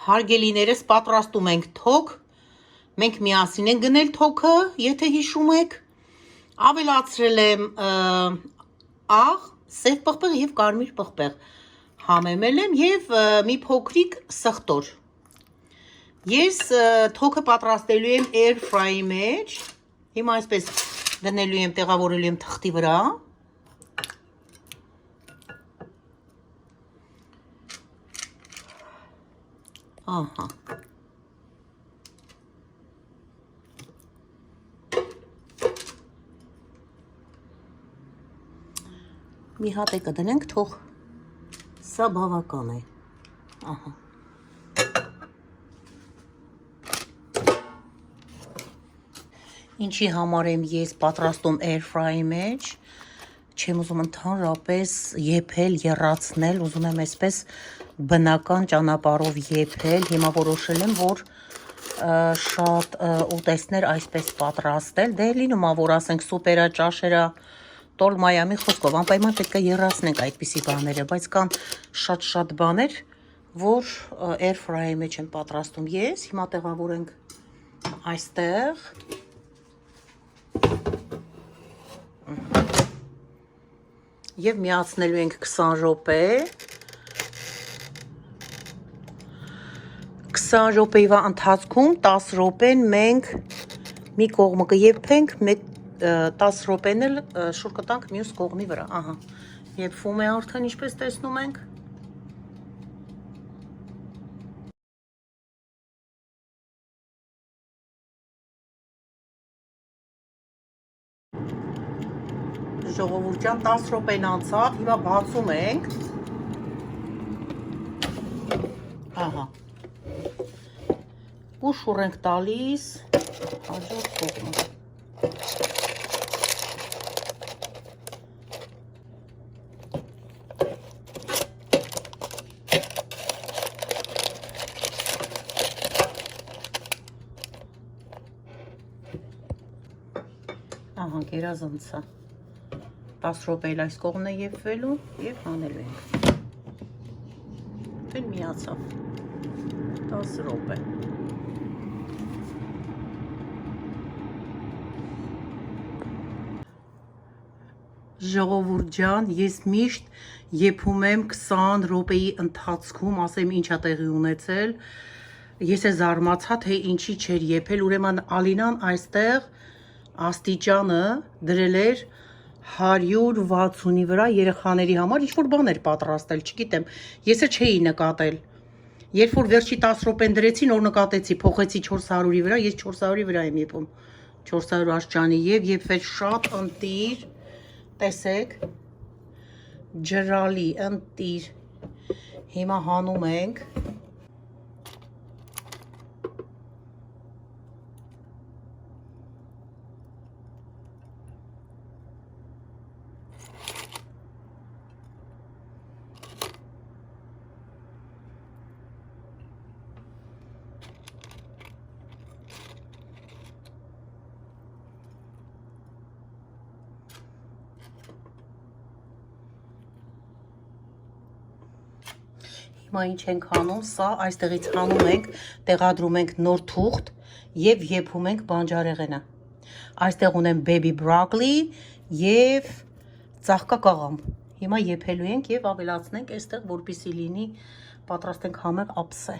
Հարգելիներս պատրաստում ենք թոք, մենք միասին ենք գնել թոքը, եթե հիշում եք, ավելացրել եմ աղ, սև պղպեղ և կարմիր պղպեղ, համեմել եմ և մի փոքրիկ սխտոր։ Ես թոքը պատրաստելու եմ air fry-ի մեջ, հիմա այսպես դնելու եմ, տեղավորելու եմ թղթի վրա։ Ահա։ Մի հատ է կդնենք, թող սա բավական է։ Ահա։ Ինչի համար եմ ես պատրաստում air fry-ի մեջ, չեմ ուզում ընդհանրապես եփել, եռացնել, ուզում եմ այսպես բնական ճանապարհով եփել, հիմա որոշել եմ, որ շատ ուտեստներ այսպես պատրաստել, դե լինում ա, որ ասենք սուպերա, ճաշերա, տոլմայա, մի խոսքով, անպայման պետք է եռացնենք այդպիսի բաները, բայց կան շատ բաներ, որ air fry-ի մեջ եմ պատրաստում ես, հիմա տեղավորենք այստեղ, և միացնելու ենք 20 րոպե, 20 րոպեվա ընթացքում 10 րոպեն մենք մի կողմը կեփենք, 10 րոպեն էլ շուռ կտանք մյուս կողմի վրա, ահա, եփվում է արդեն, ինչպես տեսնում ենք։ Ժողովուրդ ջան, 10 րոպեն անցավ, հիմա բացում ենք, ահա, ու շուռ ենք տալիս հաջորդ կողմը։ Ահա, գերազանցա, 10 րոպե էլ այս կողմն է եփվելու և հանելու ենք։ Դեն միացավ, 10 րոպե։ Ժողովուրդ ջան, ես միշտ եփում եմ 20 րոպեի ընթացքում, ասեմ ինչա տեղի ունեցել, ես է զարմացա, թե ինչի չէր եփել, ուրեմն Ալինան այստեղ աստիճանը դրել էր 160-ի վրա երեխաների համար, ինչ-որ բան էր պատրաստել, չգիտեմ, ես է չէի նկատել, երբ որ վերջի 10 րոպեն դրեցի, նոր նկատեցի, փոխեցի 400-ի վրա, ես 400-ի վրա եմ եփում, 400 աստիճանի և եփվեց շատ ընտիր, տեսեք, ջրալի, ընտիր, հիմա հանում ենք, հիմա ինչ ենք հանում, սա այստեղից հանում ենք, տեղադրում ենք նոր թուղթ և եփում ենք բանջարեղենը, այստեղ ունեմ baby broccoli և ծաղկակաղամբ, հիմա եփելու ենք և ավելացնենք այստեղ, որպեսզի լինի, պատրաստենք համեղ ափսե։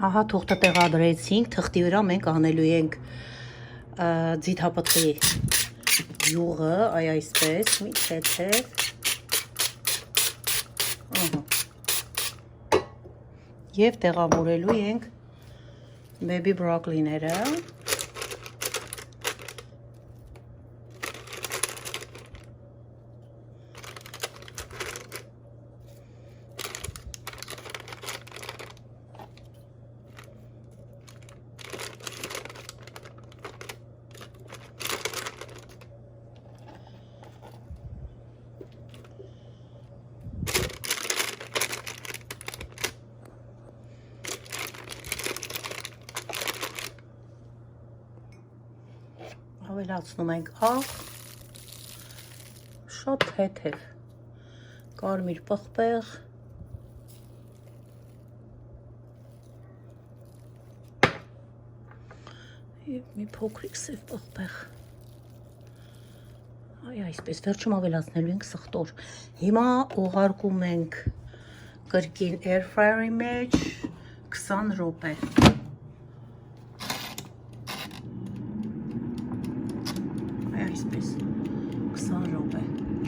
Ահա թուղթը տեղադրեցինք, թղթի վրա մենք անելու ենք ձիթապտղի յուղը, այսպես, մի թեթև, և տեղավորելու ենք baby broccoli-ները, ավելացնում ենք աղ, շատ թեթև, կարմիր պղպեղ, Եվ մի փոքրիկ սև պղպեղ։ Այ այսպես, վերջում ավելացնելու ենք սխտոր։ Հիմա ուղարկում ենք կրկին air fryer-ի մեջ 20 րոպե։ Այ այսպես, 20 րոպե,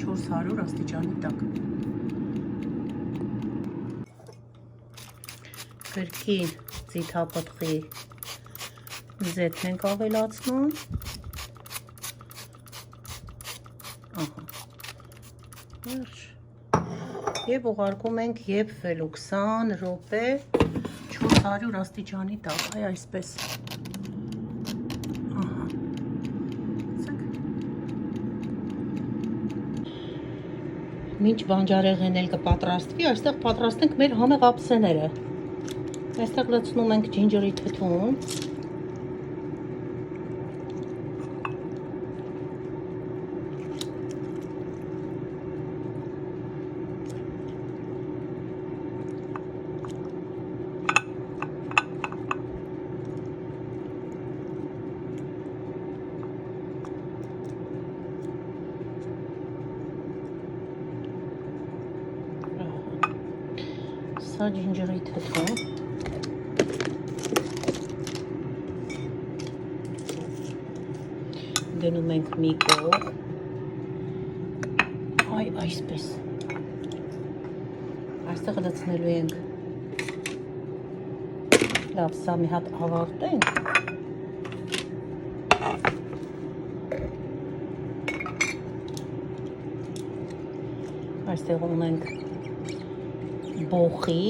400 աստիճանի տակ։ Կրկին ձիթապտղի զետն ենք ավելացնում։ Եվ ուղարկում ենք եփվելու 20 րոպե 400 աստիճանի տակ, այ այսպես։ Մինչ բանջարեղենն էլ կպատրաստվի, այստեղ պատրաստենք մեր համեղ ափսեները։ Այստեղ լցնում ենք ջինջերի թթուն։ Սա ջինջերի թթուն։ Դնում ենք մի կող։ Այ այսպես։ Այստեղ լցնելու ենք։ Լավ, սա մի հատ ավարտենք։ Այստեղ ունենք բոխի,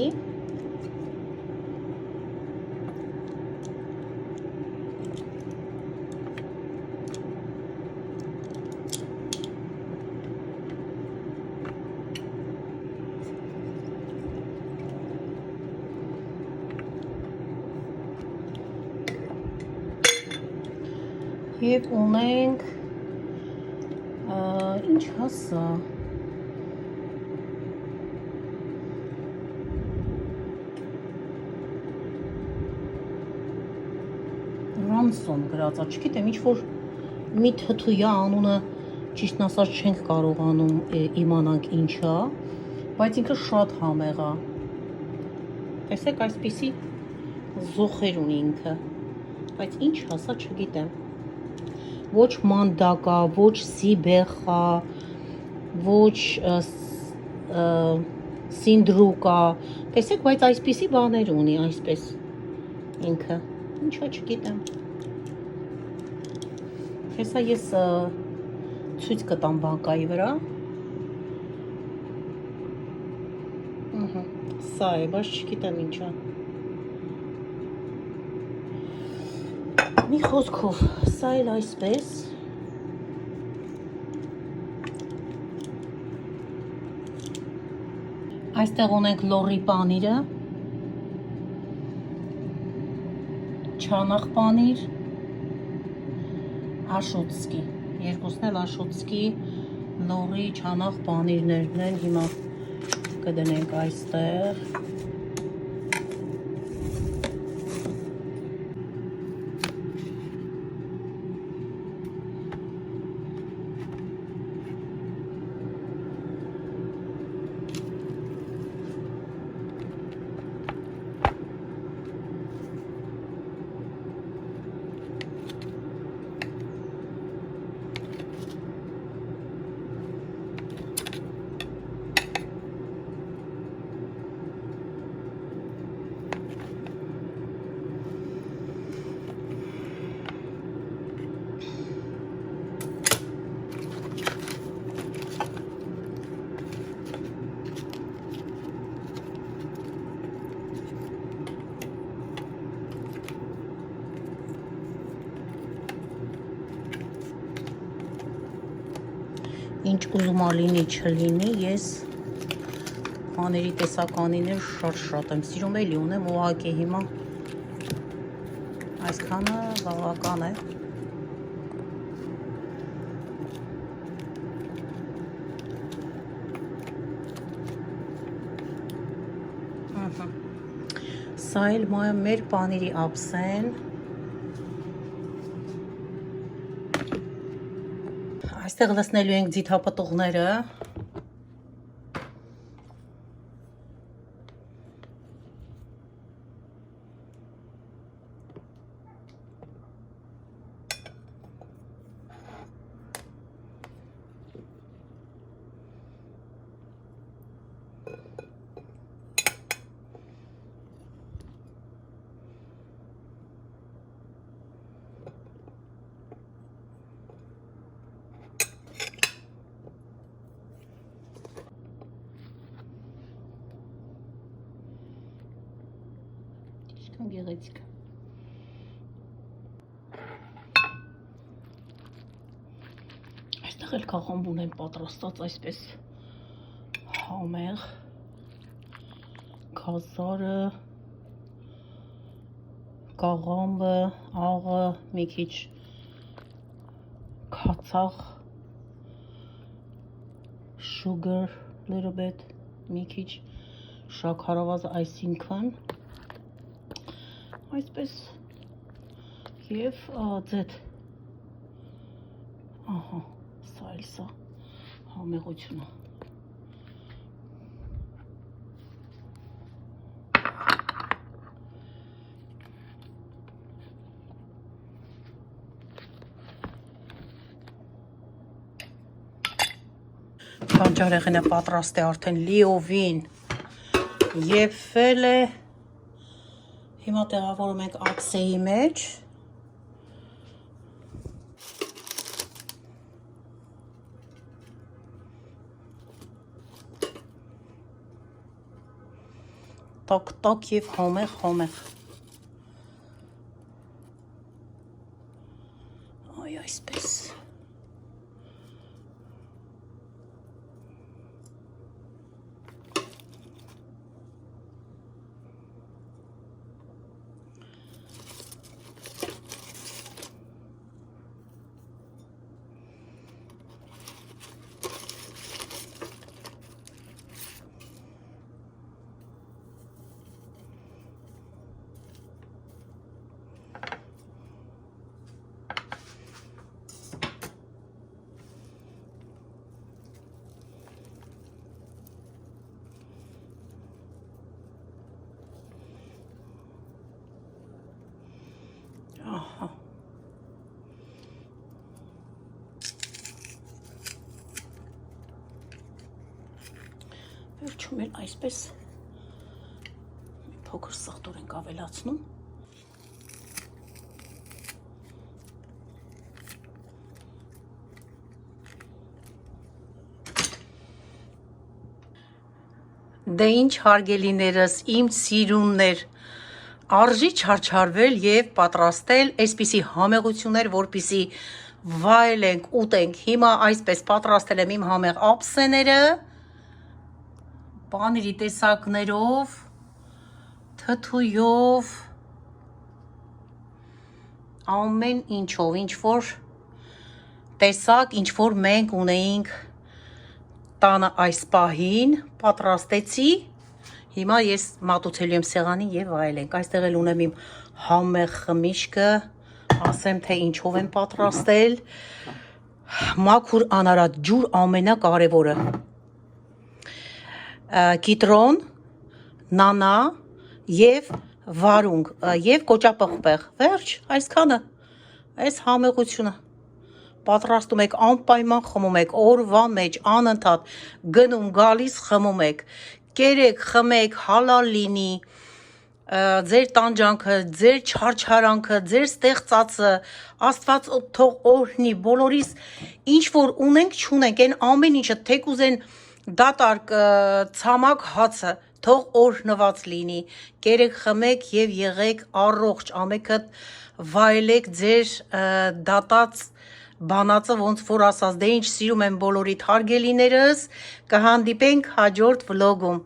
և ունենք ինչ հասա Ռանսոն գրածա, չգիտեմ, ինչ-որ մի թթույա անունը ճիշտն ասած չենք կարողանում իմանանք ինչա, բայց ինքը շատ համեղ է։ Տեսեք, այսպիսի զոխեր ունի ինքը, բայց ինչ հասա չգիտեմ։ Ոչ մանդակա, ոչ սիբեխա, ոչ սինդրուկա, տեսեք, բայց այսպիսի բաներ ունի, այսպես ինքը, ինչա չգիտեմ։ Հեսա ես ցույց կտամ բանկայի վրա։ Սա է, բայց չգիտեմ ինչա։ Մի խոսքով, սա էլ այսպես։ Այստեղ ունենք լոռի պանիրը, չանախ պանիր, աշոտսկի, երկուսն էլ աշոտսկի լոռի չանախ պանիրներն են, հիմա կդնենք այստեղ։ Ինչ ուզում ալինի չլինի, ես պաների տեսականիներ շատ եմ սիրում, էլի ունեմ ուղղակի հիմա այսքանը բավական է։ Սա էլ մեր պանիրի ափսեն։ Այստեղ լսնելու ենք ձիթապտուղները։ Գեղեցիկ։ Այստեղ էլ կաղամբ ունեն պատրաստած այսպես համեղ, կազարը, կաղամբը, աղը, մի քիչ քացախ, sugar, little bit, մի քիչ շաքարավազ, այսինքն այսպես և ձետ, ահա, սա էլ սա համեղությունը։ Բանջարեղենը պատրաստ է արդեն լիովին եփվել է։ Հիմա տեղավորում ենք աքսեի մեջ։ Տոկ-տոկ և հոմեղ։ Այ այսպես։ Ահա։ Վերջում էլ այսպես մի փոքր սաղտոր ենք ավելացնում։ Դե ինչ հարգելիներս, իմ սիրուններ, արժի չարչարվել և պատրաստել այսպիսի համեղություններ, որպիսի վայելենք, ուտենք։ Հիմա այսպես պատրաստել եմ իմ համեղ ափսեները, պանիրի տեսակներով, թթույով, ամեն ինչով, ինչ որ տեսակ, ինչ որ մենք ունեինք տանը այս պահին, պատրաստեցի։ Հիմա ես մատուցելու եմ սեղանին և վայելենք։ Այստեղ էլ ունեմ իմ համեղ խմիչքը, ասեմ թե ինչով եմ պատրաստել։ Մաքուր անարատ ջուր ամենակարևորը։ Կիտրոն, նանա և վարունգ և կոճապղպեղ։ Վերջ, այսքանը, այս համեղությունը։ Պատրաստում եք անպայման խմում եք օրվա մեջ անընդհատ գնում գալիս խմում եք, կերեք, խմեք, հալալ լինի, ձեր տանջանքը, ձեր չարչարանքը, ձեր ստեղծածը, Աստված թող օրհնի, բոլորիս ինչ որ ունենք, չունենք, այն ամեն ինչը թեկուզ են դատարկ ցամաք հացը, թող օրհնված լինի, կերեք, խմեք և եղեք առողջ, ամենքդ վայելեք ձեր դատած բանածը, ոնց որ ասած, դե ինչ սիրում եմ բոլորիդ հարգելիներս, կհանդիպենք հաջորդ վլոգում,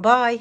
բայ։